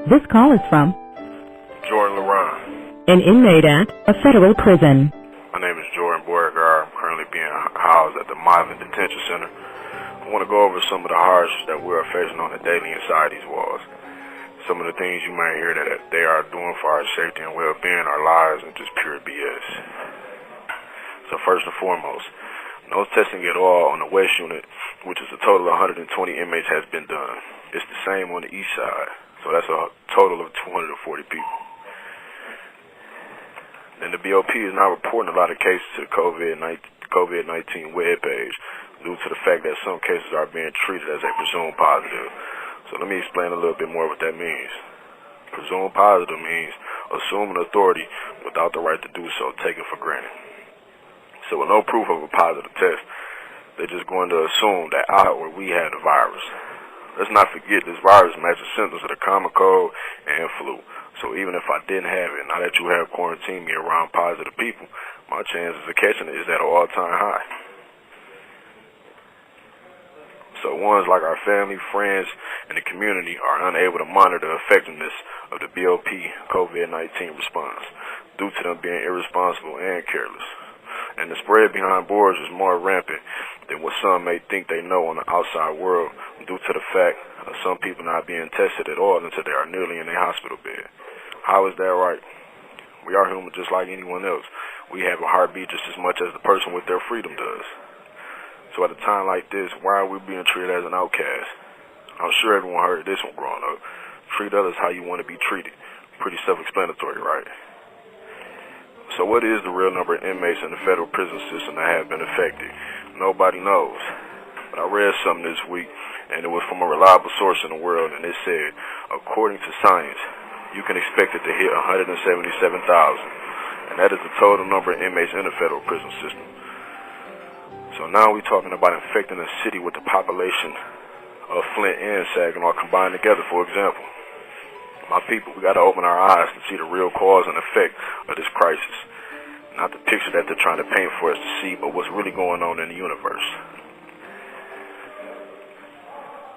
This call is from Jordan LaRon. an inmate at a federal prison. My name is Jordan Beauregard. I'm currently being housed at the Marvin Detention Center. I want to go over some of the hardships that we are facing on a daily inside these walls. Some of the things you might hear that they are doing for our safety and well-being, our lives, and just pure BS. So first and foremost, no testing at all on the West Unit, which is a total of 120 inmates, has been done. It's the same on the East Side, so that's a total of 240 people. And the BOP is now reporting a lot of cases to the COVID-19 webpage due to the fact that some cases are being treated as a presumed positive. So let me explain a little bit more what that means. Presumed positive means assuming authority without the right to do so, taken for granted. So with no proof of a positive test, they're just going to assume that I or we had the virus. Let's not forget this virus matches symptoms of the common cold and flu. So even if I didn't have it, now that you have quarantined me around positive people, my chances of catching it is at an all-time high. So ones like our family, friends, and the community are unable to monitor the effectiveness of the BOP COVID-19 response due to them being irresponsible and careless. And the spread behind bars is more rampant than what some may think they know on the outside world due to the fact of some people not being tested at all until they are nearly in a hospital bed. How is that right? We are human just like anyone else. We have a heartbeat just as much as the person with their freedom does. So at a time like this, why are we being treated as an outcast? I'm sure everyone heard this one growing up. Treat others how you want to be treated. Pretty self-explanatory, right? So what is the real number of inmates in the federal prison system that have been affected? Nobody knows. But I read something this week, and it was from a reliable source in the world, and it said, according to science, you can expect it to hit 177,000. And that is the total number of inmates in the federal prison system. So now we're talking about infecting a city with the population of Flint and Saginaw combined together, for example. My people, we got to open our eyes to see the real cause and effect of this crisis. Not the picture that they're trying to paint for us to see, but what's really going on in the universe.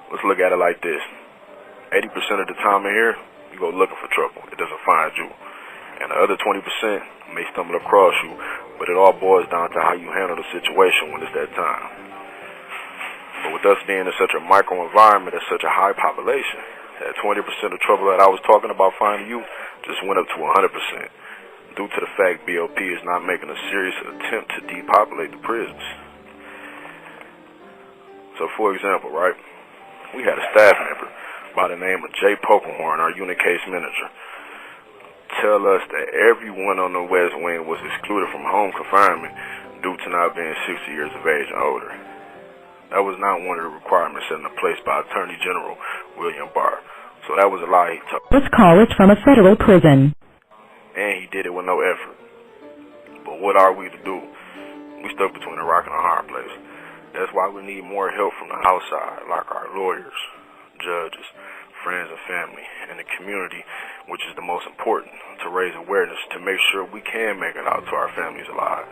Let's look at it like this. 80% of the time in here, you go looking for trouble. It doesn't find you. And the other 20% may stumble across you, but it all boils down to how you handle the situation when it's that time. But with us being in such a micro environment and such a high population, that 20% of trouble that I was talking about finding you just went up to 100% due to the fact BOP is not making a serious attempt to depopulate the prisons. So for example, right, we had a staff member by the name of Jay Polkenhorn, our unit case manager, tell us that everyone on the West Wing was excluded from home confinement due to not being 60 years of age and older. That was not one of the requirements set into place by Attorney General William Barr. So that was a lie he told. This call is from a federal prison. And he did it with no effort. But what are we to do? We stuck between a rock and a hard place. That's why we need more help from the outside, like our lawyers, judges, friends and family, and the community, which is the most important, to raise awareness to make sure we can make it out to our families alive.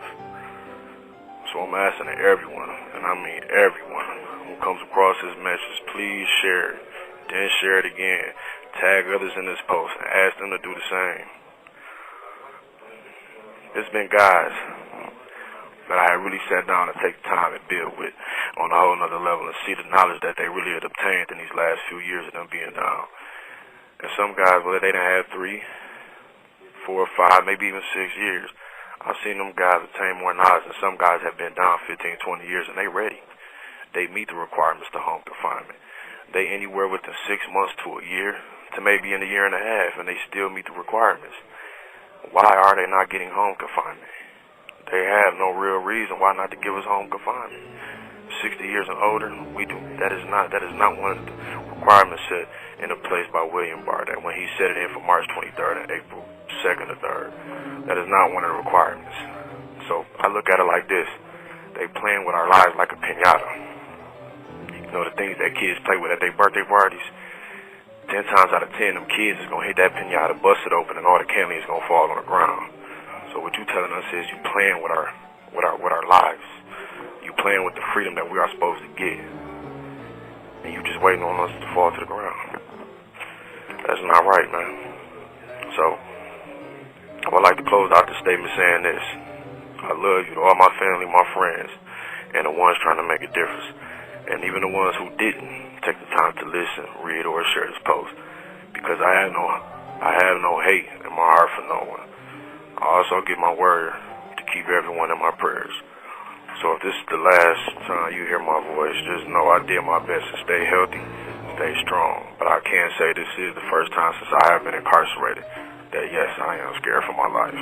So I'm asking everyone, and I mean everyone, who comes across this message, please share it, then share it again, tag others in this post, and ask them to do the same. It's been guys that I have really sat down and take time and build with on a whole nother level and see the knowledge that they really had obtained in these last few years of them being down. And some guys, whether they done had 3, 4, 5, maybe even 6 years, I've seen them guys attain more knowledge, and some guys have been down 15, 20 years, and they ready. They meet the requirements to home confinement. They anywhere within 6 months to a year, to maybe in a year and a half, and they still meet the requirements. Why are they not getting home confinement? They have no real reason why not to give us home confinement. 60 years and older, we do. That is not one of the requirements set into place by William Barr. That when he set it in for March 23rd and April 2nd or 3rd, that is not one of the requirements. So I look at it like this: they playing with our lives like a piñata. You know, the things that kids play with at their birthday parties. 10 times out of 10, them kids is gonna hit that piñata, bust it open, and all the candy is gonna fall on the ground. So what you telling us is you playing with our lives. You playing with the freedom that we are supposed to get. And you just waiting on us to fall to the ground. That's not right, man. So, I would like to close out the statement saying this. I love you to all my family, my friends, and the ones trying to make a difference. And even the ones who didn't take the time to listen, read, or share this post. Because I have no hate in my heart for no one. I also give my word to keep everyone in my prayers. So if this is the last time you hear my voice, just know I did my best to stay healthy, stay strong. But I can say this is the first time since I have been incarcerated that yes, I am scared for my life.